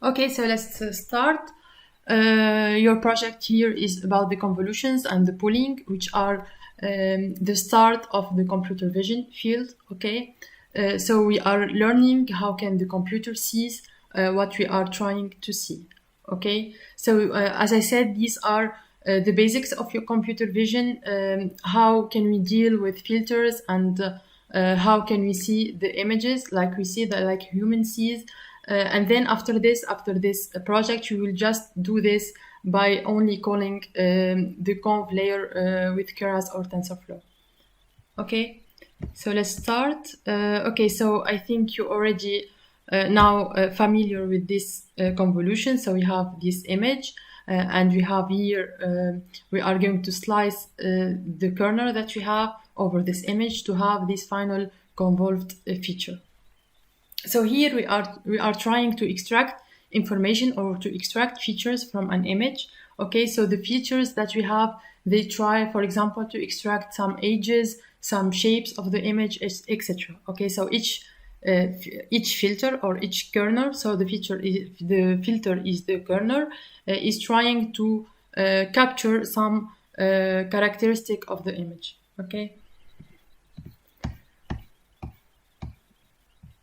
Okay, so let's start. Your project here is about the convolutions and the pooling, which are the start of the computer vision field. Okay, so we are learning how can the computer sees what we are trying to see. Okay, so as I said, these are the basics of your computer vision. How can we deal with filters and how can we see the images like we see that like human sees. And then after this project, you will just do this by only calling the conv layer with Keras or TensorFlow. Okay, so let's start. Okay, so I think you already now familiar with this convolution. So we have this image and we have here, we are going to slice the kernel that we have over this image to have this final convolved feature. So here we are trying to extract information or to extract features from an image. Okay, so the features that we have, they try, for example, to extract some edges, some shapes of the image, etc. Okay, so each filter or each kernel, so the filter is the kernel, is trying to capture some characteristic of the image. Okay.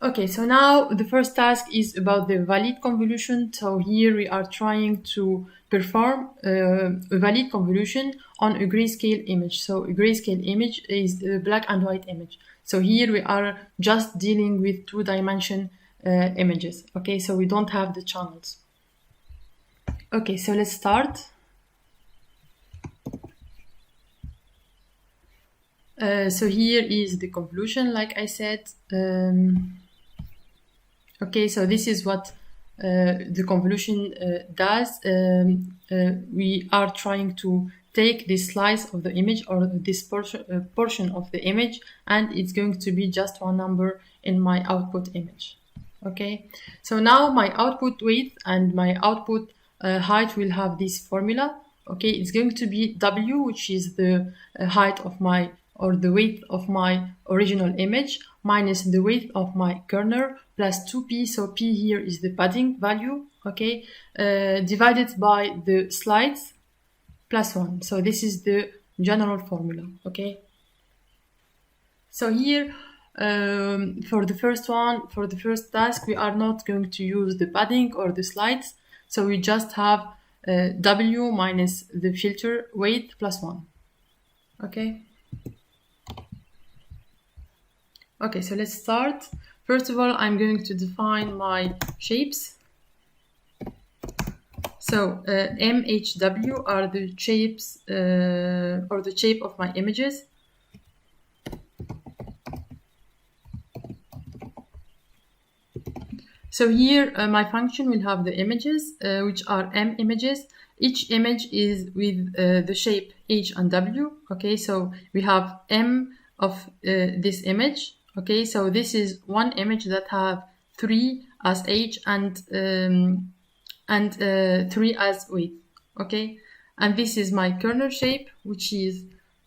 Okay, so now the first task is about the valid convolution. So here we are trying to perform a valid convolution on a grayscale image. So a grayscale image is a black and white image. So here we are just dealing with two-dimension images. Okay, so we don't have the channels. Okay, so let's start. So here is the convolution, like I said. Okay, so this is what the convolution does. We are trying to take this slice of the image or this portion of the image, and it's going to be just one number in my output image. Okay, so now my output width and my output height will have this formula. Okay, it's going to be W, which is the height of my or the width of my original image minus the width of my kernel plus 2p. So p here is the padding value, okay, divided by the slides plus 1. So this is the general formula, okay. So here for the first task, we are not going to use the padding or the slides. So we just have W minus the filter weight plus 1, okay. Okay, so let's start. First of all, I'm going to define my shapes. So MHW are the shapes or the shape of my images. So here my function will have the images, which are M images. Each image is with the shape H and W. Okay, so we have M of this image. Okay, so this is one image that have 3 as H and 3 as width. Okay, and this is my kernel shape, which is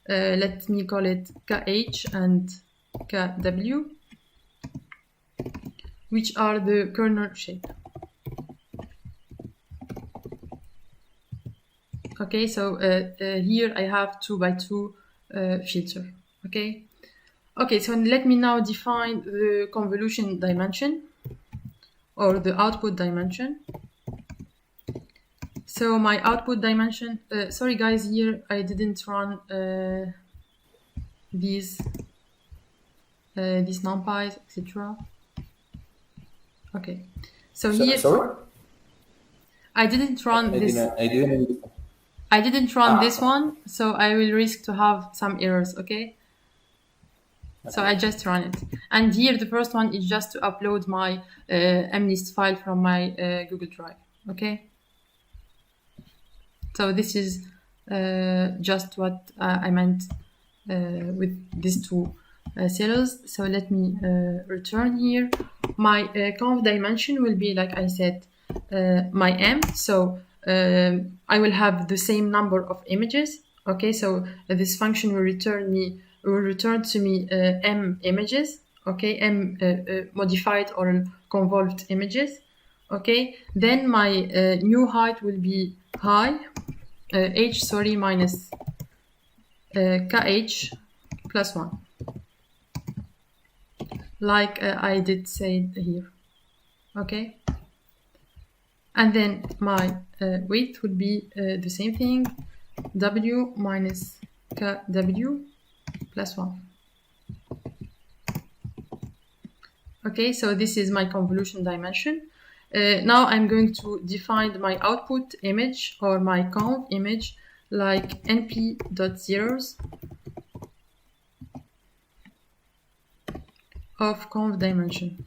let me call it KH and KW, which are the kernel shape. Okay, so here I have 2 by 2 filter. Okay. Okay, so let me now define the convolution dimension or the output dimension. So my output dimension, sorry guys, here I didn't run these numpys, etc. Okay, so here sorry? I didn't run this. I didn't run this one, so I will risk to have some errors. Okay. So I just run it. And here the first one is just to upload my MNIST file from my Google Drive. Okay. So this is just what I meant with these two cells. So let me return here. My conv dimension will be, like I said, my M. So I will have the same number of images. Okay. So this function will return to me M images. okay, m modified or convolved images, okay. Then my new height will be h, sorry, minus kh plus 1, like I did say here, okay. And then my width would be the same thing, w minus kw plus 1. Okay, so this is my convolution dimension. Now I'm going to define my output image or my conv image like np.zeros of conv dimension.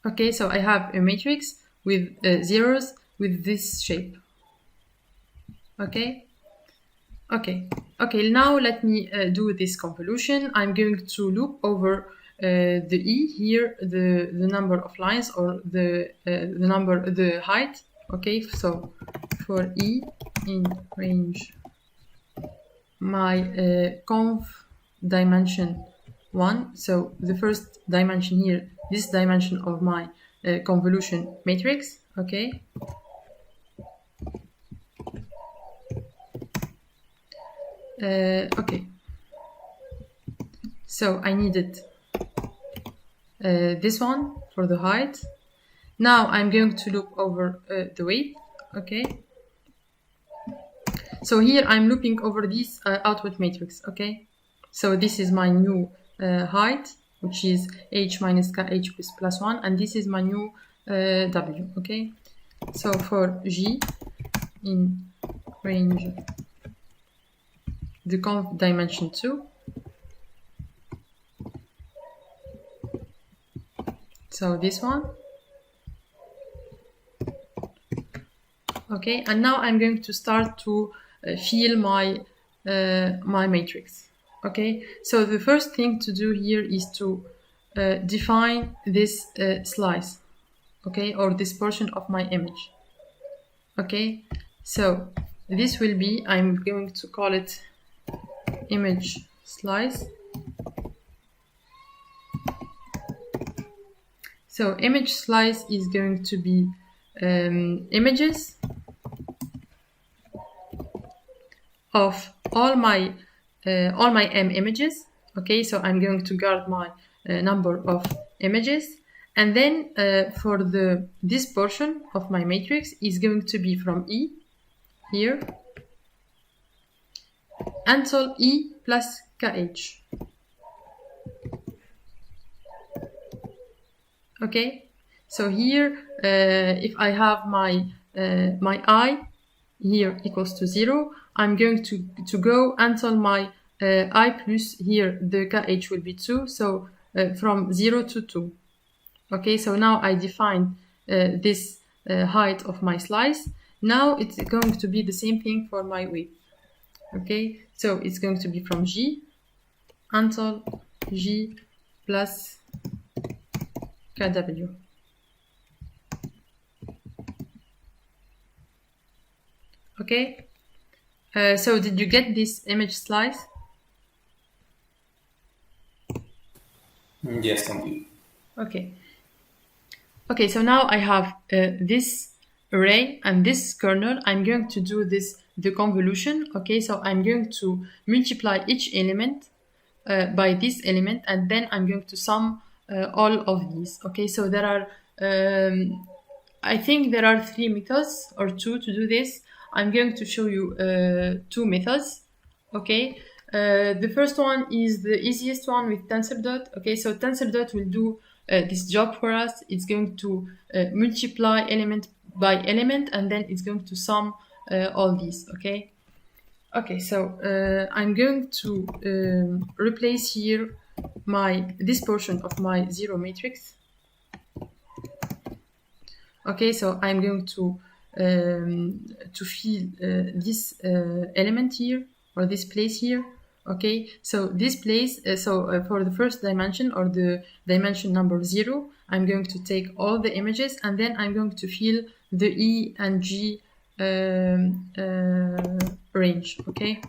Okay, so I have a matrix with zeros with this shape. Okay. Okay, now let me do this convolution. I'm going to loop over the e here, the number of lines, or the height. Okay, so for e in range my conv dimension 1, so the first dimension here, this dimension of my convolution matrix, okay. Okay, so I needed this one for the height. Now I'm going to loop over the weight, okay. So here I'm looping over this output matrix, okay. So this is my new height, which is h minus kh plus 1, and this is my new w, okay. So for g in range the conv dimension 2, so this one, okay. And now I'm going to start to fill my my matrix, okay. So the first thing to do here is to define this slice, okay, or this portion of my image, okay. So this will be, I'm going to call it image slice. So image slice is going to be images of all my m images, okay. So I'm going to guard my number of images, and then for this portion of my matrix is going to be from e here until e plus kh, okay. So here if I have my my I here equals to 0, I'm going to go until my I plus here the kh will be 2, so from 0 to 2, okay. So now I define this height of my slice. Now it's going to be the same thing for my width, okay. So it's going to be from g until g plus kw, okay. So did you get this image slice? Yes, thank you. Okay, so now I have this array and this kernel. I'm going to do the convolution, okay. So I'm going to multiply each element by this element, and then I'm going to sum all of these, okay. So there are I think there are 3 methods or 2 to do this. I'm going to show you 2 methods, okay. The first one is the easiest one with TensorDot, okay. So TensorDot will do this job for us. It's going to multiply element by element, and then it's going to sum all these, okay. Okay, so I'm going to replace here this portion of my 0 matrix, okay. So I'm going to fill this element here, or this place here, okay. So this place, for the first dimension, or the dimension number 0, I'm going to take all the images, and then I'm going to fill the E and G range, okay.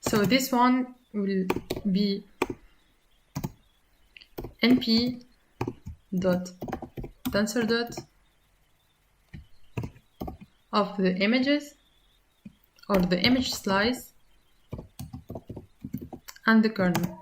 So this one will be np dot tensor dot of the images or the image slice and the kernel.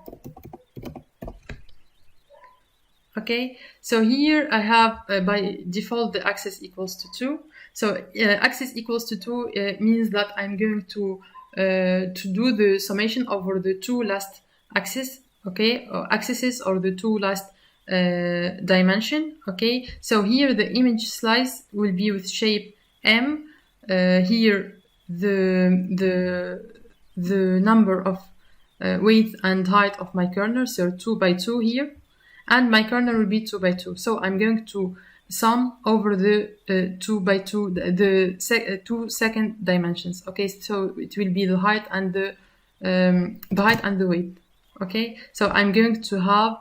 Okay, so here I have by default the axis equals to 2. So axis equals to 2 means that I'm going to do the summation over the two last axes, okay, or axes or the two last dimension. Okay, so here the image slice will be with shape M. Here the number of width and height of my kernel, so 2 by 2 here, and my kernel will be 2 by 2. So I'm going to sum over the 2 by 2, two second dimensions. Okay, so it will be the height and the height and the width. Okay, so I'm going to have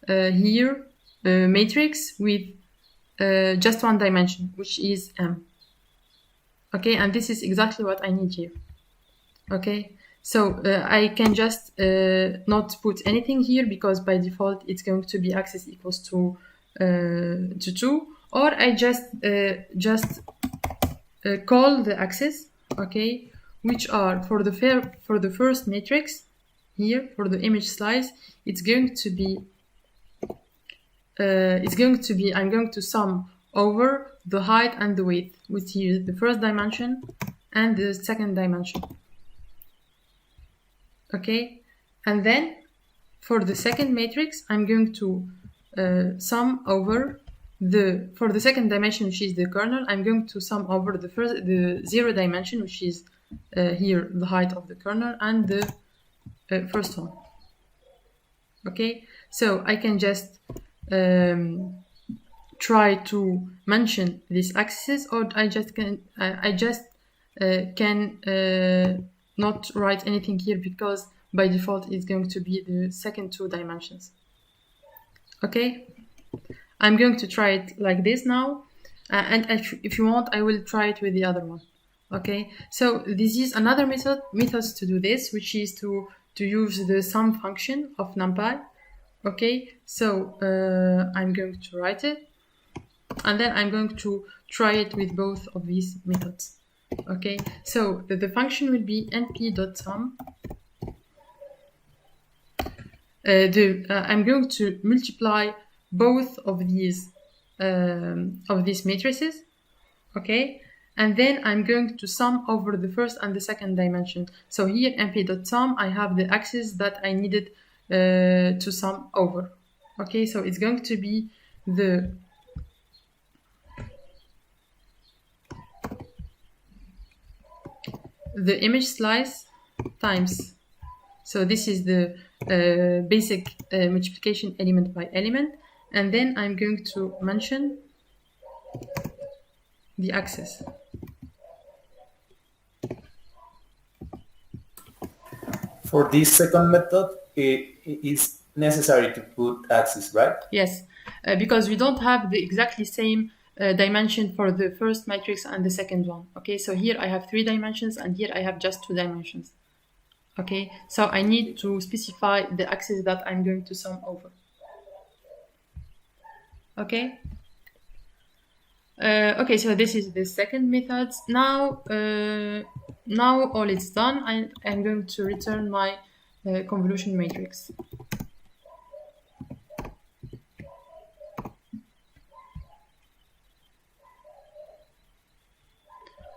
here a matrix with just one dimension, which is M. Okay, and this is exactly what I need here. Okay, so I can just not put anything here because by default it's going to be axis equals to 2, or I just call the axes, okay, which are for the first matrix here for the image slice. It's going to be I'm going to sum over the height and the width, which is the first dimension and the second dimension. Okay, and then for the second matrix, I'm going to sum over for the second dimension, which is the kernel, I'm going to sum over the 0 dimension, which is here the height of the kernel, and the first one. Okay, so I can just try to mention these axes, or I just can not write anything here because by default it's going to be the second 2 dimensions. Okay, I'm going to try it like this now, and if you want, I will try it with the other one. Okay, so this is another methods to do this, which is to use the sum function of numpy. Okay, so I'm going to write it, and then I'm going to try it with both of these methods. Okay, so the function will be np.sum. I'm going to multiply both of these matrices. Okay, and then I'm going to sum over the first and the second dimension. So here np.sum, I have the axis that I needed to sum over. Okay, so it's going to be the image slice times, so this is the basic multiplication element by element, and then I'm going to mention the axis. For this second method, it is necessary to put axis, right? Yes, because we don't have the exactly same dimension for the first matrix and the second one. Okay, so here I have 3 dimensions and here I have just 2 dimensions. Okay, so I need to specify the axis that I'm going to sum over. Okay. Okay, so this is the second method. Now all it's done, I'm going to return my convolution matrix.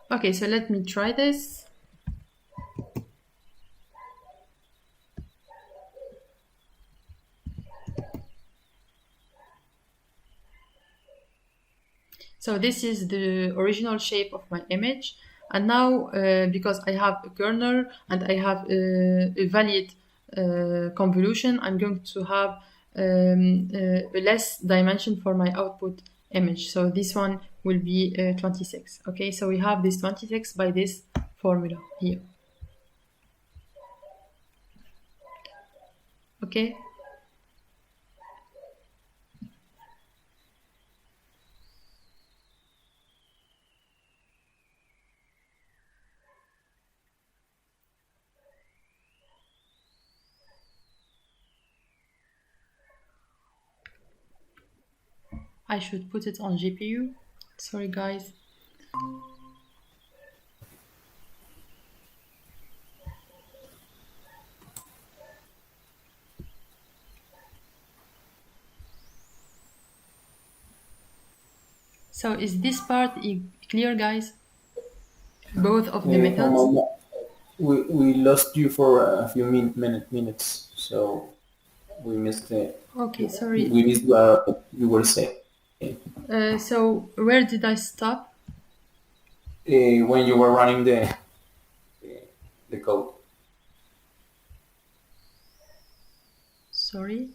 Okay, so let me try this. So this is the original shape of my image. And now, because I have a kernel and I have a valid convolution, I'm going to have a less dimension for my output image. So this one will be 26. Okay, so we have this 26 by this formula here. Okay. I should put it on GPU. Sorry, guys. So is this part clear, guys? Both of the methods? We lost you for a few minutes, so we missed it. Okay, sorry. We missed what you were saying. So where did I stop? When you were running the code. Sorry.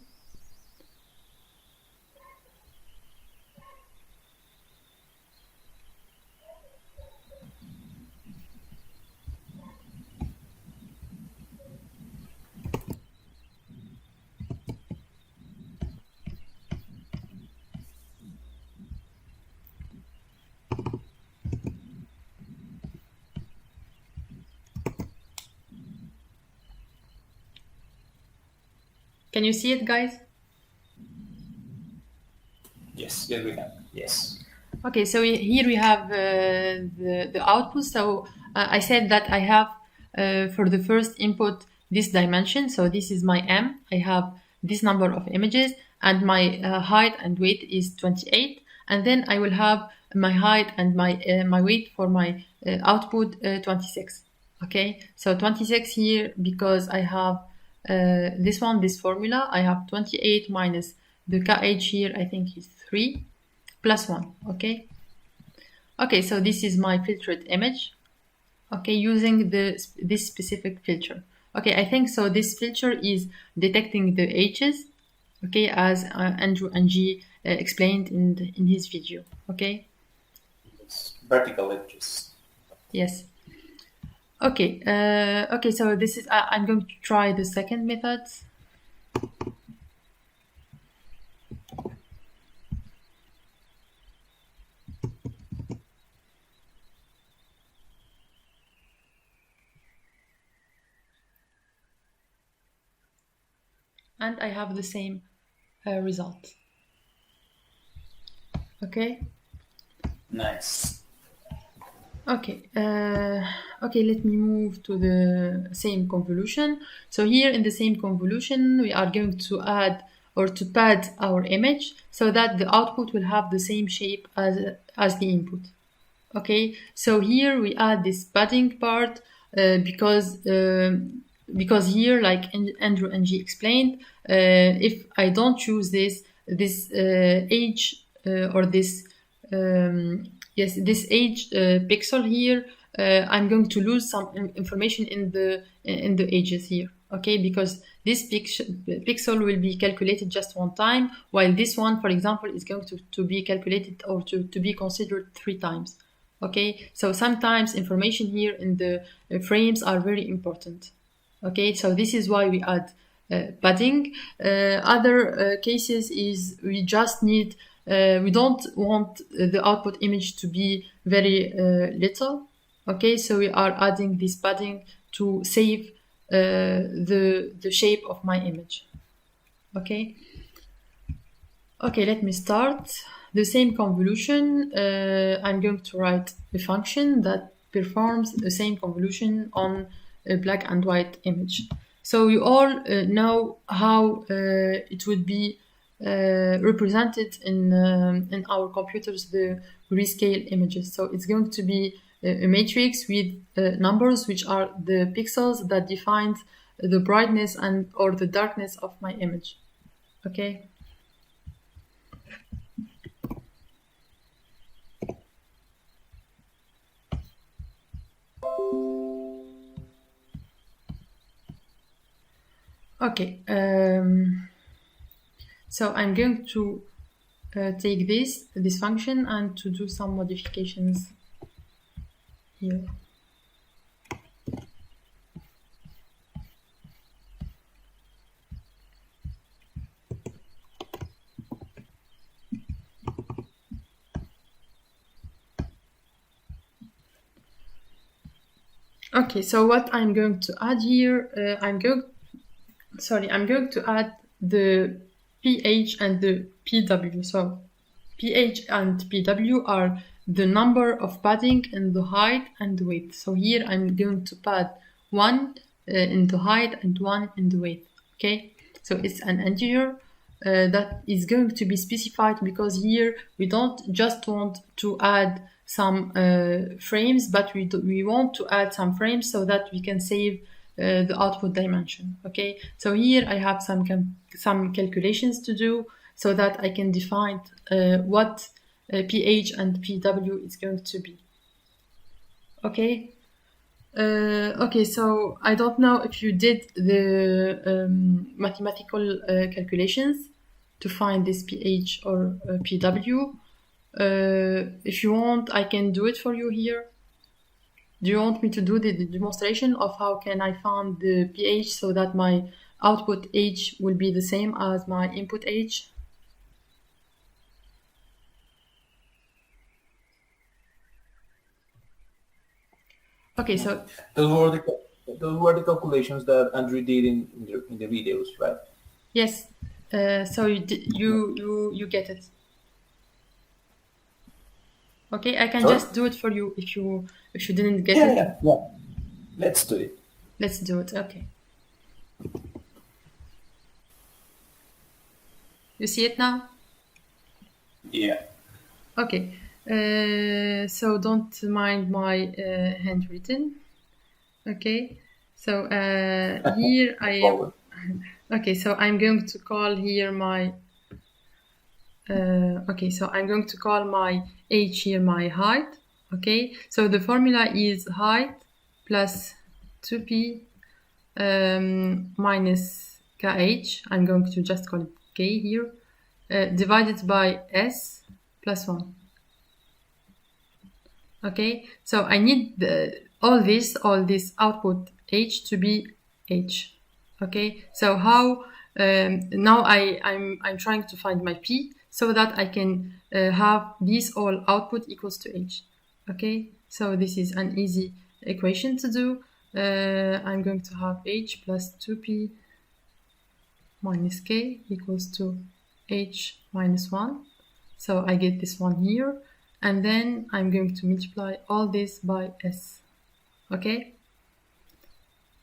Can you see it, guys? Yes, yes, we can. Yes. Okay, so here we have the output. So I said that I have for the first input this dimension. So this is my M. I have this number of images, and my height and weight is 28. And then I will have my height and my weight for my output 26. Okay, so 26 here because I have this formula. I have 28 minus the kh here, I think is 3 plus 1. Okay, so this is my filtered image, okay, using this specific filter. Okay, I think so this filter is detecting the edges, okay, as Andrew Ng explained in his video. Okay, It's vertical edges. yes. Okay, okay, so this is I'm going to try the second method. And I have the same result. Okay. Nice. Okay. Okay. Let me move to the same convolution. So here in the same convolution, we are going to add or to pad our image so that the output will have the same shape as the input. Okay. So here we add this padding part because here, like Andrew Ng explained, if I don't choose this age or this this age pixel here, I'm going to lose some information in the ages here. Okay, because this pixel will be calculated just one time, while this one, for example, is going to be calculated or to be considered 3 times. Okay, so sometimes information here in the frames are very important. Okay, so this is why we add padding. Other cases is we just need, we don't want the output image to be very little. Okay, so we are adding this padding to save the shape of my image. Okay. Okay, let me start. The same convolution, I'm going to write a function that performs the same convolution on a black and white image. So you all know how it would be represented in our computers, the grayscale images. So it's going to be a matrix with numbers, which are the pixels that define the brightness and or the darkness of my image. Okay. Okay, so I'm going to take this function and to do some modifications here. Okay, so what I'm going to add here, I'm going to add the pH and the PW. So pH and pW are the number of padding in the height and the width. So here I'm going to pad 1 in the height and 1 in the width. Okay, so it's an integer that is going to be specified because here we don't just want to add some frames, but we want to add some frames so that we can save the output dimension. Okay, so here I have some calculations to do so that I can define what pH and pW is going to be. Okay. Okay, so I don't know if you did the mathematical calculations to find this pH or pW. If you want, I can do it for you here. Do you want me to do the demonstration of how can I find the pH so that my output H will be the same as my input H? Okay, so those were the calculations that Andrew did in the videos, right? yes. So you get it. Okay, I can Sorry? just do it for you if you didn't get it. Yeah. Let's do it. Let's do it. Okay. You see it now? Yeah. Okay. So don't mind my handwritten. Okay. So here I am. Okay. So I'm going to call here my. Okay. So I'm going to call my H here my height. Okay. So the formula is height plus 2p minus kh. I'm going to just call it k here. Divided by s plus 1. Okay, so I need all this output h to be h. Okay, so how now I'm trying to find my p so that I can have this all output equals to h. Okay, so this is an easy equation to do. I'm going to have h plus 2p minus k equals to h minus 1. So I get this one here. And then I'm going to multiply all this by s. Okay?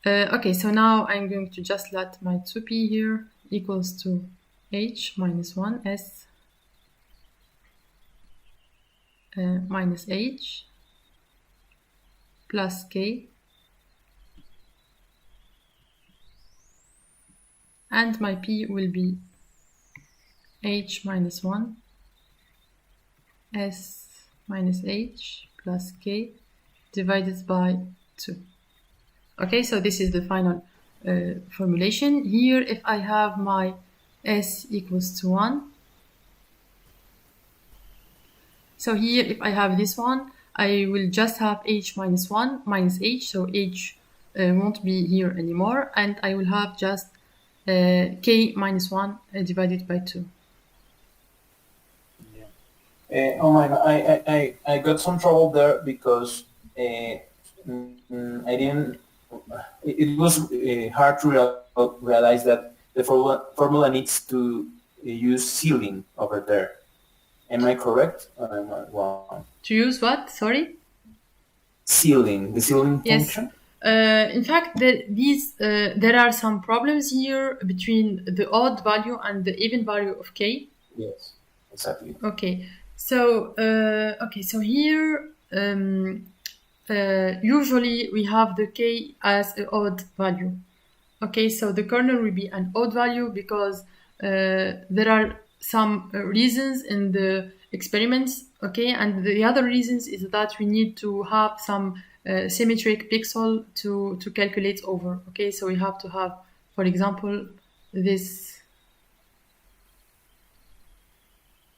Okay, so now I'm going to just let my 2p here equals to h minus 1 s minus h plus k. And my p will be h minus 1 s minus h plus k divided by 2. Okay, so this is the final formulation. Here, if I have my s equals to 1, so here if I have this one, I will just have h minus 1 minus h, so h won't be here anymore, and I will have just k minus 1 divided by 2. Oh my God, I got some trouble there because I didn't. It was hard to realize that the formula needs to use ceiling over there. Am I correct or am I wrong? To use what? Sorry? Ceiling, the ceiling Yes. function? In fact, there are some problems here between the odd value and the even value of k. Yes, exactly. Okay, so so here usually we have the k as an odd value. Okay, so the kernel will be an odd value because there are some reasons in the experiments. Okay, and the other reasons is that we need to have some symmetric pixel to calculate over. Okay, so we have to have, for example, this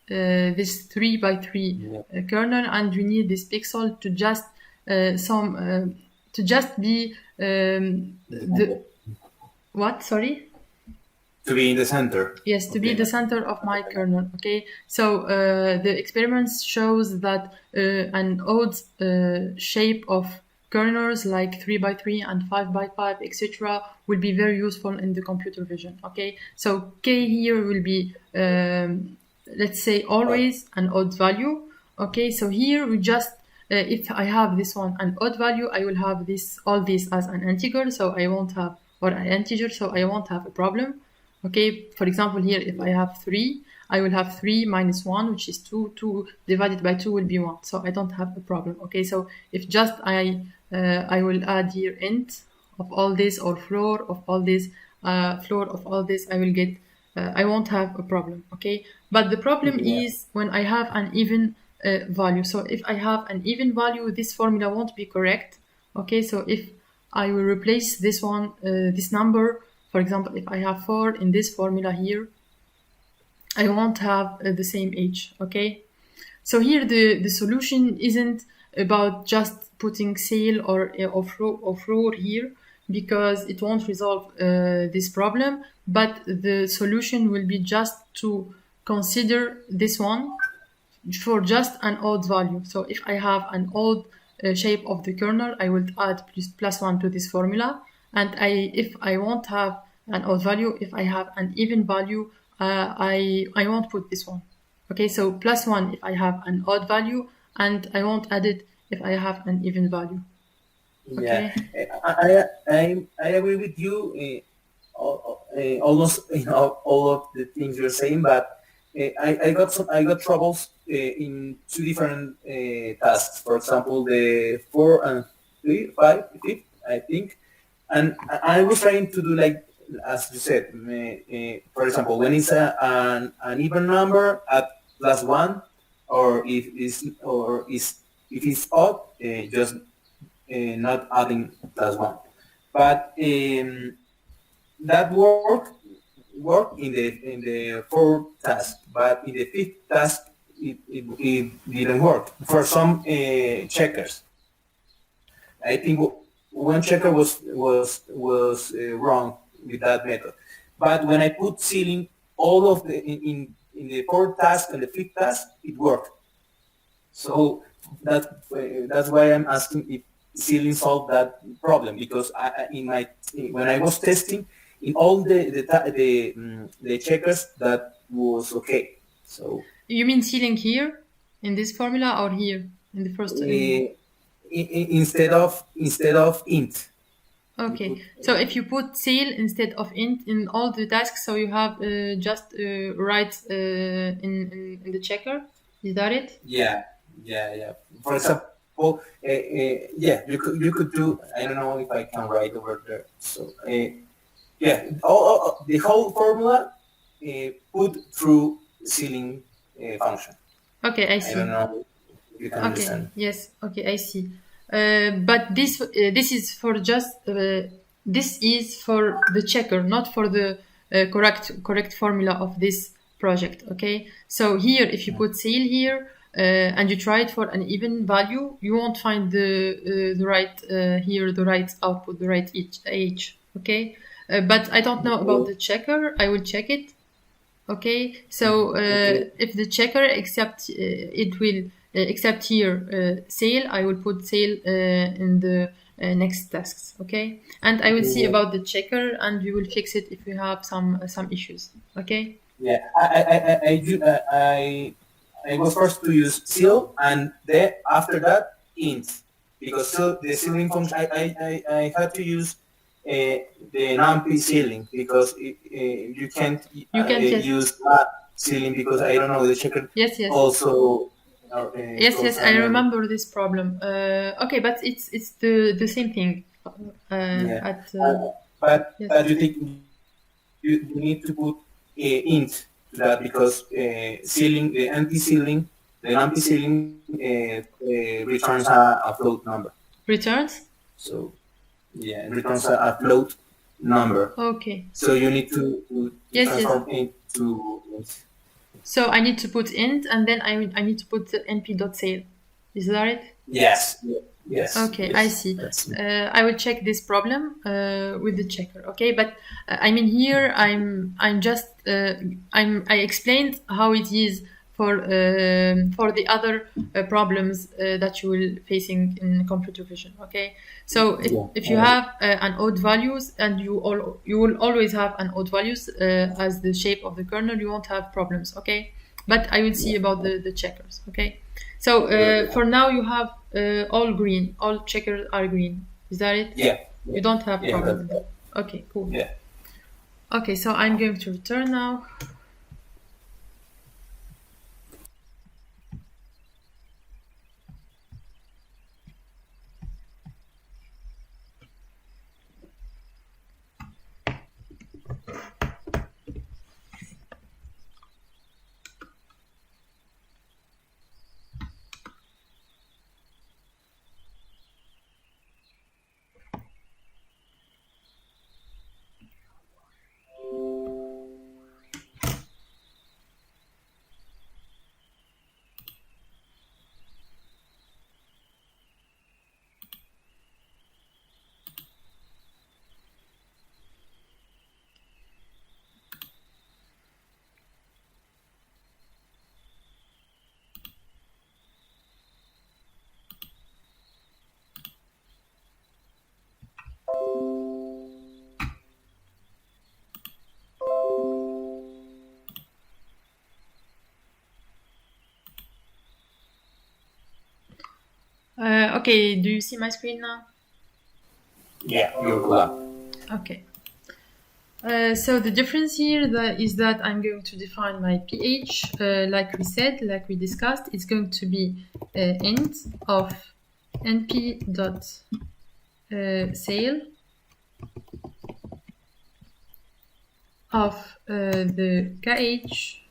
3 by 3 kernel, and we need this pixel to just be the what? Sorry. To be in the center. Yes, to be the center of my kernel. Okay, so the experiments shows that an odd shape of kernels like 3 by 3 and 5 by 5, etc., will be very useful in the computer vision. Okay, so k here will be let's say always an odd value. Okay, so here we just if I have this one an odd value, I will have all this as an integer, so I won't have, or an integer, so I won't have a problem. Okay, for example, here if I have 3, I will have 3 minus 1, which is 2. 2 divided by 2 will be 1, so I don't have a problem. Okay, so if just I will add here int of all this, or floor of all this, I will get, I won't have a problem. Okay, but the problem is when I have an even value. So if I have an even value, this formula won't be correct. Okay, so if I will replace this one, this number, for example, if I have 4 in this formula here, I won't have the same age. Okay, so here the solution isn't about just putting sale or floor here, because it won't resolve this problem, but the solution will be just to consider this one for just an odd value. So if I have an odd shape of the kernel, I will add plus 1 to this formula. And if I won't have an odd value, if I have an even value, I won't put this one. Okay, so plus 1 if I have an odd value, and I won't add it if I have an even value. Okay. Yeah, I agree with you almost all of the things you're saying, but I got troubles in 2 different tasks. For example, the 4 and 3, 5, 5, I think, and I was trying to do like as you said. For example, when it's an even number at plus 1, or if it's odd, just not adding plus 1. But that work in the 4th task, but in the 5th task it didn't work for some checkers. I think one checker was wrong with that method. But when I put ceiling, all of the in the 4th task and the 5th task, it worked. So that's why I'm asking if ceiling solved that problem, because when I was testing in all the checkers, that was okay. So you mean ceiling here in this formula, or here in the first? Instead of int. Okay, so if you put cell instead of int in all the tasks, so you have just write in the checker. Is that it? Yeah. For example, you could do. I don't know if I can write over there. So the whole formula put through ceiling function. Okay, I see. I don't know if you can understand. Yes. Okay, I see. But this is for just this is for the checker, not for the correct formula of this project. Okay, so here if you put cell here and you try it for an even value, you won't find the right here, the right output, the right age. Okay, but I don't know about the checker. I will check it. Okay, so if the checker accepts, it will accept here sale. I will put sale in the next tasks. Okay, and I will see about the checker, and we will fix it if we have some issues. Okay. Yeah, I was forced to use seal, and then after that int, because the ceiling function I had to use the numpy ceiling, because you can't use ceiling, because I don't know the checker. Yes. Also. Yes, I remember this problem. Okay, but it's the same thing. But you think you need to put int to that, because ceiling, the numpy ceiling returns a float number. Returns? So it returns a float number. Okay. So you need to transform int to int. So I need to put int, and then I need to put the np.sale. Is that it? Yes. Okay, I see. I will check this problem with the checker. Okay, but I mean here I explained how it is for the other problems that you will facing in computer vision. Okay, so if you have an odd values, and you will always have an odd values as the shape of the kernel, you won't have problems. Okay, but I will see about the checkers. Okay, so for now you have all green, all checkers are green. Is that it? Yeah. You don't have Yeah, problem. that's Okay, cool. yeah. Okay, so I'm going to return now. Okay, do you see my screen now? Yeah, you're cool. Okay. So the difference here is that I'm going to define my pH, like we said, like we discussed. It's going to be int of np dot sale of the kh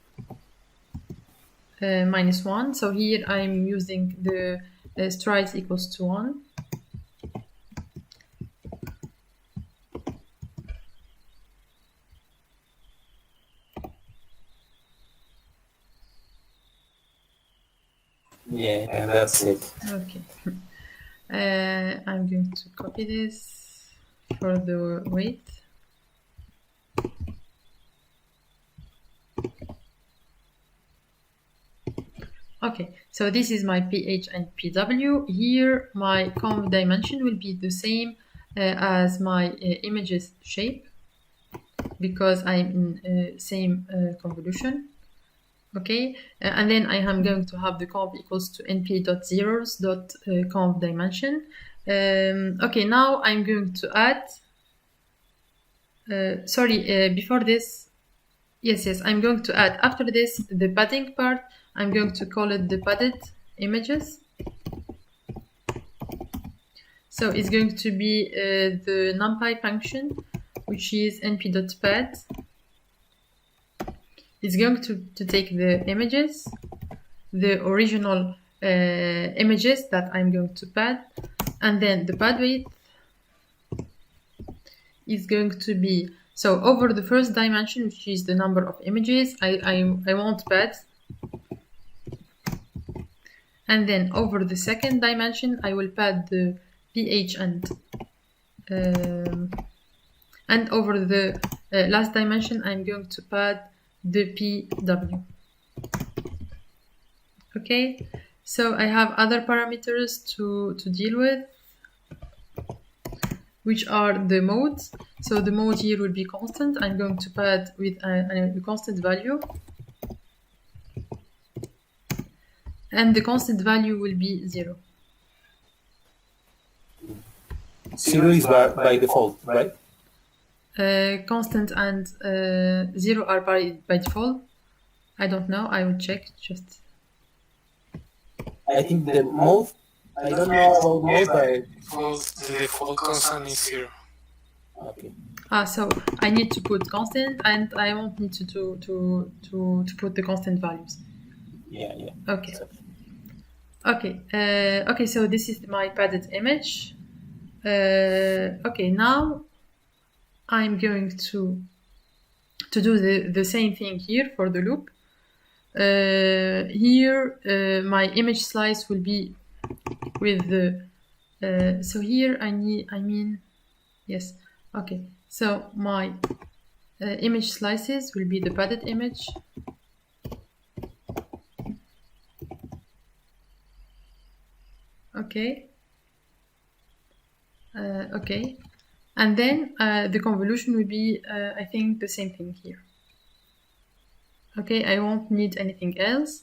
minus 1. So here I'm using the strides equals to 1. Yeah, and that's it. Okay. I'm going to copy this for the weight. Okay, so this is my pH and PW. Here, my conv dimension will be the same as my image's shape because I'm in same convolution. Okay, and then I am going to have the conv equals to np.zeros dot conv dimension. Okay, now I'm going to add. Before this, yes, I'm going to add after this the padding part. I'm going to call it the padded images. So it's going to be the numpy function, which is np.pad. It's going to take the images, the original images that I'm going to pad, and then the pad width is going to be, so over the first dimension, which is the number of images, I won't pad. And then over the second dimension, I will pad the pH and over the last dimension, I'm going to pad the PW. Okay, so I have other parameters to deal with, which are the modes. So the mode here will be constant. I'm going to pad with a constant value. And the constant value will be 0. 0 is by default, right? Constant and 0 are by default. I don't know. I will check just. I think the mode, I don't know about mode, but the default constant is 0. okay. So I need to put constant, and I won't need to put the constant values. Yeah. Okay. Exactly. Okay. Okay. So this is my padded image. Okay. Now I'm going to do the same thing here for the loop. Here my image slice will be with the so here yes, okay, so my image slices will be the padded image. Okay. Okay, and then the convolution will be I think the same thing here. Okay, I won't need anything else.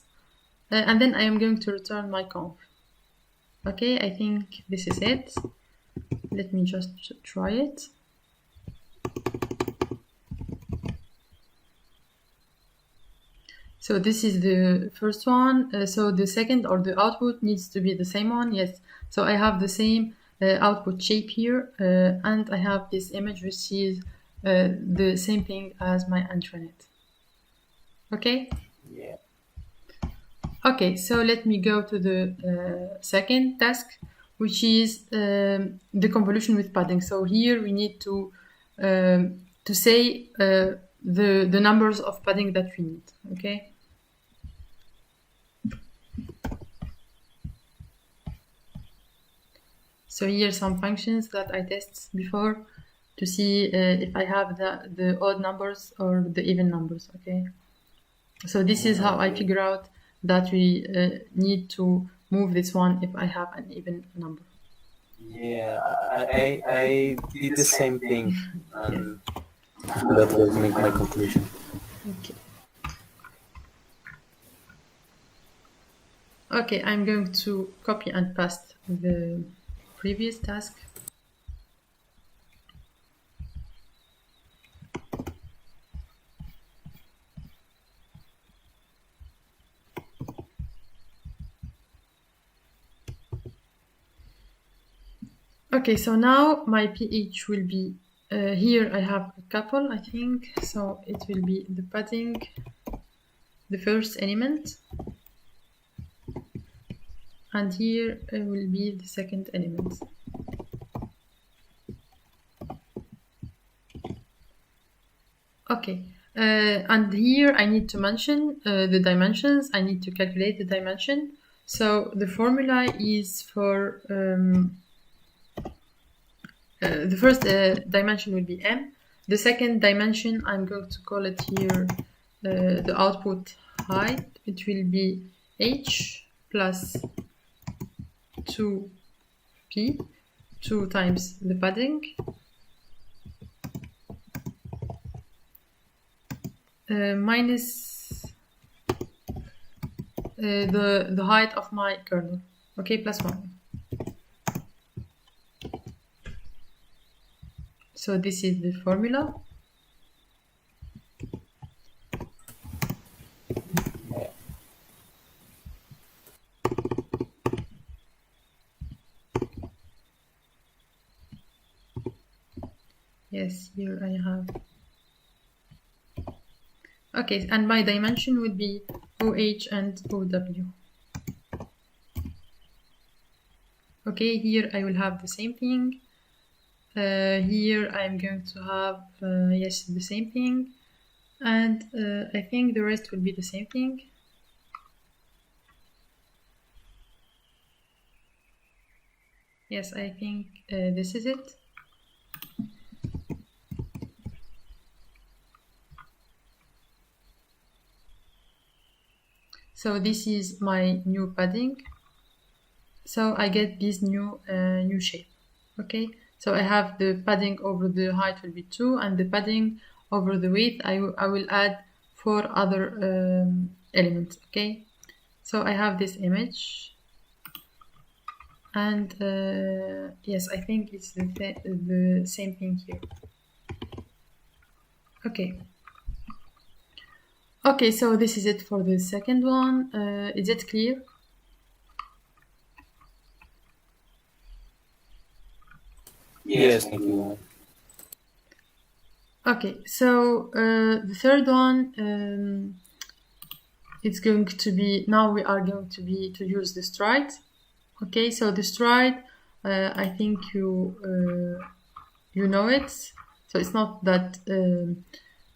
And then I am going to return my conf. Okay, I think this is it. Let me just try it. So this is the first one. So the second or the output needs to be the same one. Yes. So I have the same output shape here, and I have this image which is the same thing as my intranet. Okay. Yeah. Okay. So let me go to the second task, which is the convolution with padding. So here we need to say the numbers of padding that we need. Okay. So here are some functions that I tested before to see if I have the odd numbers or the even numbers, okay? So this is how I figure out that we need to move this one if I have an even number. Yeah, I did the same thing, and that was my conclusion. Okay. Okay, I'm going to copy and paste the previous task. Okay, so now my pH will be, here I have a couple, I think, so it will be the padding, the first element, and here will be the second element. Okay, and here I need to mention the dimensions. I need to calculate the dimension. So the formula is for the first dimension will be m. The second dimension, I'm going to call it here the output height. It will be h plus 2p, 2 times the padding, minus the height of my kernel, okay, plus 1. So this is the formula. Yes, here I have. Okay, and my dimension would be OH and OW. Okay, here I will have the same thing. Here I'm going to have, yes, the same thing. And I think the rest will be the same thing. Yes, I think this is it. So this is my new padding. So I get this new shape. Okay, so I have the padding over the height will be 2, and the padding over the width I will add 4 other elements. Okay, so I have this image, and yes, I think it's the same thing here. Okay. Okay, so this is it for the second one. Is it clear? Yes, thank you. Okay, so the third one, it's going to be, now we are going to use the stride. Okay, so the stride, I think you know it, so it's not that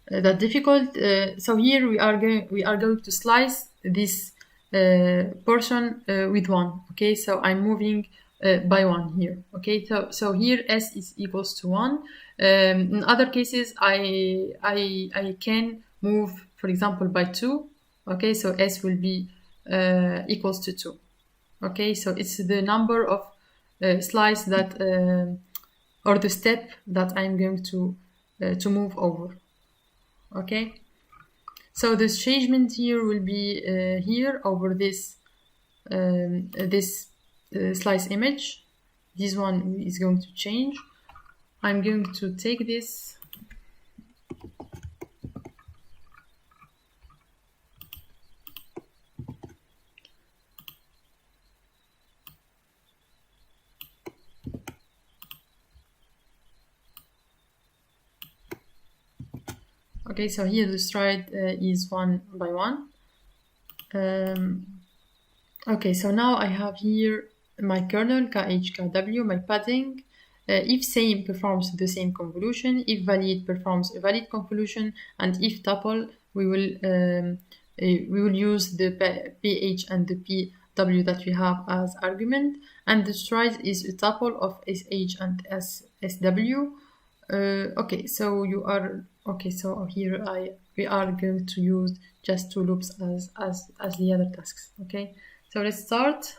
that difficult. So here we are going to slice this portion with 1. Okay, so I'm moving by 1 here. Okay, so here s is equals to 1. In other cases, I can move, for example, by 2. Okay, so s will be equals to 2. Okay, so it's the number of slice that or the step that I'm going to move over. Okay, So the changement here will be here over this slice image. This one is going to change. I'm going to take this okay, so here the stride is 1 by 1. Okay, so now I have here my kernel, KH, KW, my padding. If same performs the same convolution, if valid performs a valid convolution, and if tuple, we will use the PH and the PW that we have as argument, and the stride is a tuple of SH and SW. Okay, so you are okay. So here we are going to use just 2 loops as the other tasks. Okay, so let's start.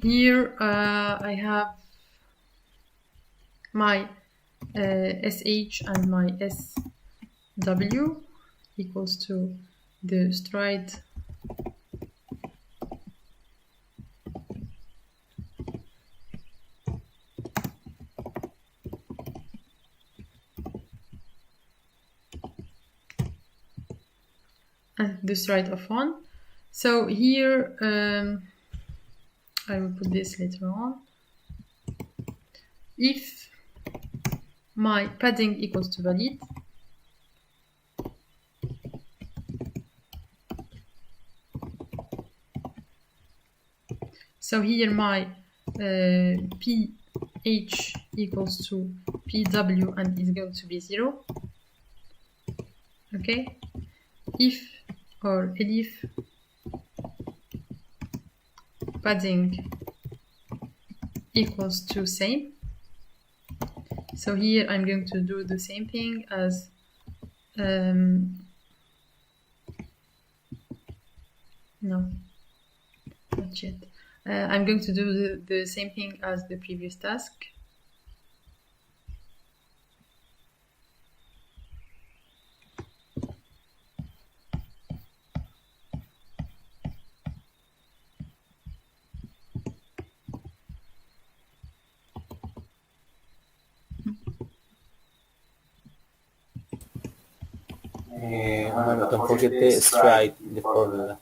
Here I have my SH and my SW equals to the stride and the stride of 1. So here I will put this later on. If my padding equals to valid, so here my PH equals to PW and is going to be 0. Okay, if or elif padding equals to same, so here I'm going to do the same thing as no, not yet. I'm going to do the same thing as the previous task. Don't forget the stride in the formula.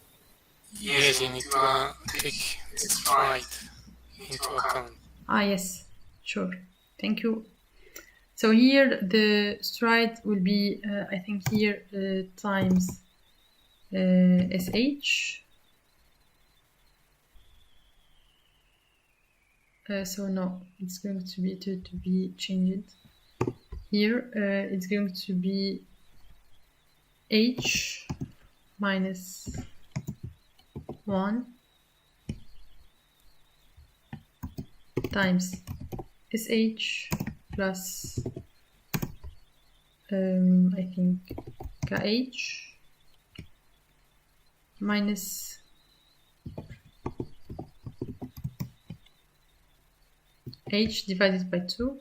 Yes, you need to take the stride into account. Yes, sure. Thank you. So here the stride will be, I think here times SH. So no, it's going to be changed. Here it's going to be H minus 1 times SH plus I think KH minus H divided by 2 .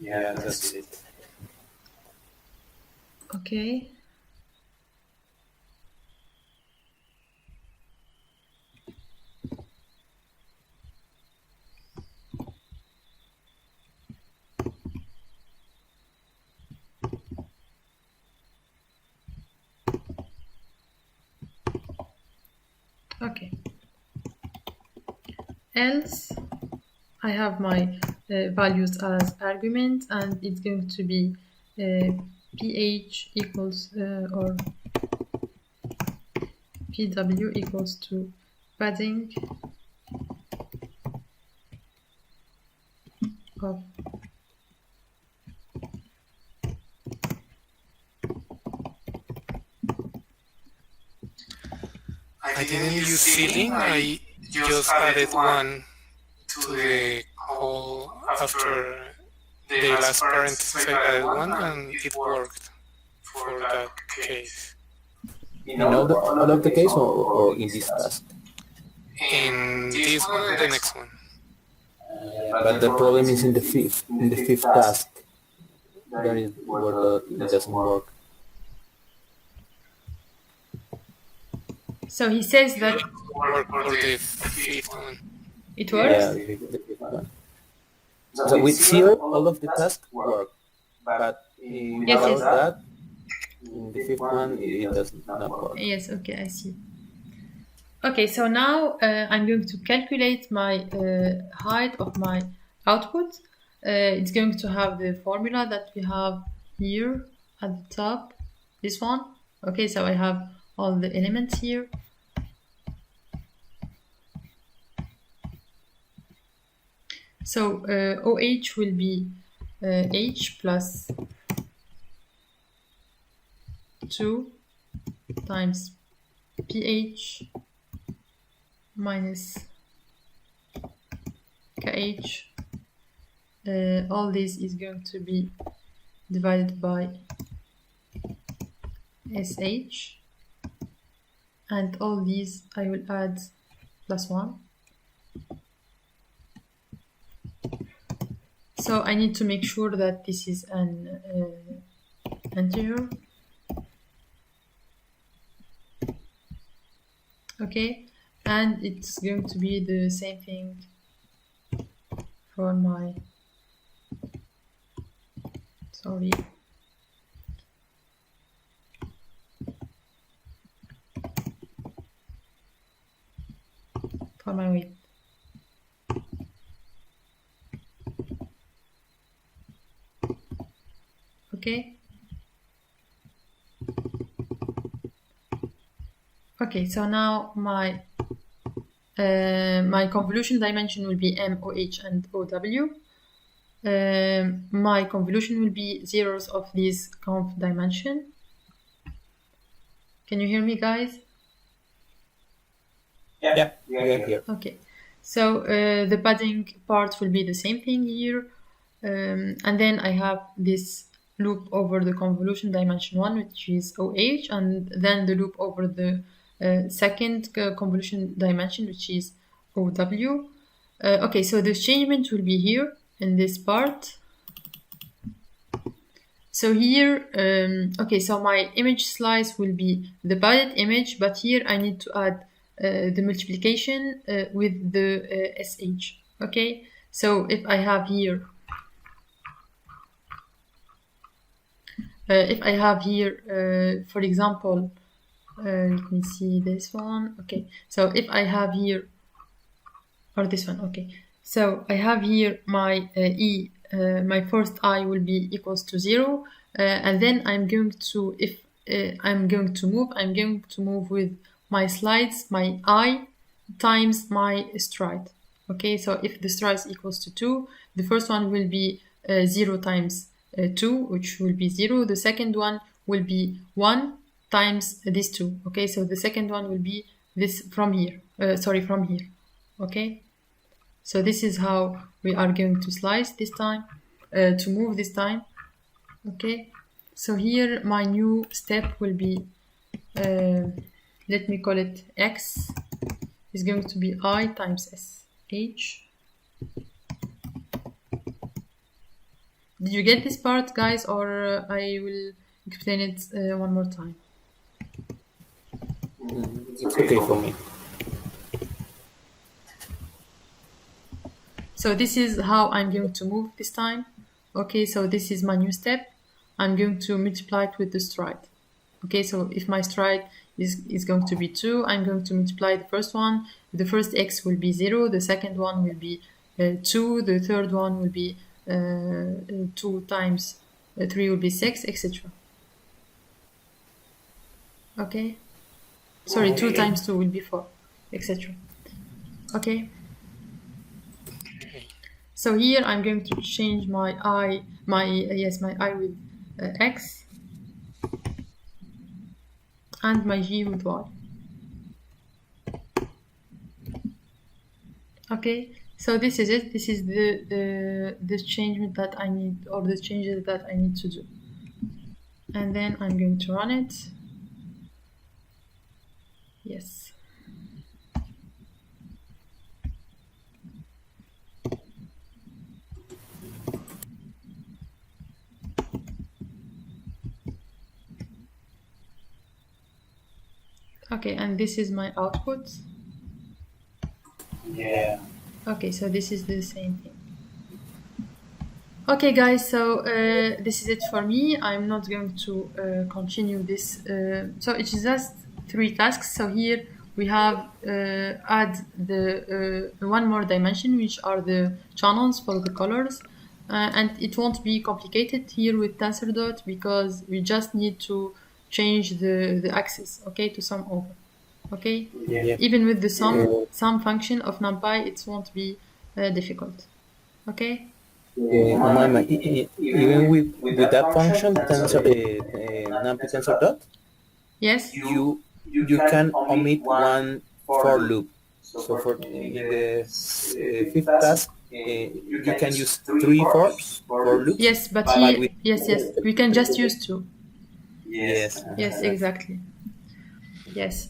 Yeah, that's it. Okay. Okay. Else, I have my values as argument, and it's going to be pH equals or PW equals to padding of I didn't use ceiling, I just added 1 to the whole after the last parenthesis. I added 1 and it worked for that case. In all of the case or in this task? in this one and the next one. But the problem is in the fifth task. That is where it doesn't work. So he says that Work for the fifth one. it works. Yeah, the fifth one. So with zero, all of the tasks work, but Yes, without yes. that, in the fifth one, it does not work. Yes, okay, I see. Okay, so now I'm going to calculate my height of my output. It's going to have the formula that we have here at the top, this one. Okay, so I have all the elements here. So OH will be H plus 2 times pH minus KH. All this is going to be divided by SH, and all these I will add plus 1. So I need to make sure that this is an integer. Okay, and it's going to be the same thing for my, sorry, for my weight. Okay. Okay, so now my my convolution dimension will be M, OH, and OW. My convolution will be zeros of this conv dimension. Can you hear me, guys? Yeah, here. Okay, so the padding part will be the same thing here. And then I have this loop over the convolution dimension 1, which is OH, and then the loop over the second convolution dimension, which is OW. Okay, so the changement will be here in this part. So here, okay, so my image slice will be the padded image, but here I need to add the multiplication with the SH. Okay, so if I have here, for example, let me see this one. Okay, so if I have here, or this one, okay, so I have here my my first I will be equals to 0, and then I'm going to, if I'm going to move with my slides, my I times my stride. Okay, so if the stride is equals to 2, the first one will be 0 times 2, which will be 0. The second one will be 1 times this 2. Okay, so the second one will be this from here. From here. Okay, so this is how we are going to slice this time, to move this time. Okay, so here my new step will be, let me call it X, is going to be I times SH. Did you get this part, guys, or I will explain it one more time? It's okay for me. So this is how I'm going to move this time. Okay, so this is my new step. I'm going to multiply it with the stride. Okay, so if my stride is going to be 2, I'm going to multiply the first one. The first X will be 0, the second one will be 2, the third one will be 2 times 3 will be 6, etc. Okay, sorry, 2 times 2 will be 4, etc. Okay, so here I'm going to change my I, my I with X, and my G with Y. Okay, so this is it. This is the change that I need, or the changes that I need to do. And then I'm going to run it. Yes. Okay, and this is my output. Yeah. Okay, so this is the same thing. Okay, guys, so this is it for me. I'm not going to continue this. So it's just 3 tasks. So here we have add the one more dimension, which are the channels for the colors. And it won't be complicated here with TensorDot because we just need to change the axis, okay, to sum over. Okay, Yeah. even with the sum function of NumPy, it won't be difficult. Okay. Umayma, even with that function, NumPy tensor dot, Yes. you can omit one for loop. So for in the fifth task, you can use 3 for loops. Yes, but yes, we can just use 2. Yes. Yes, exactly. Yes.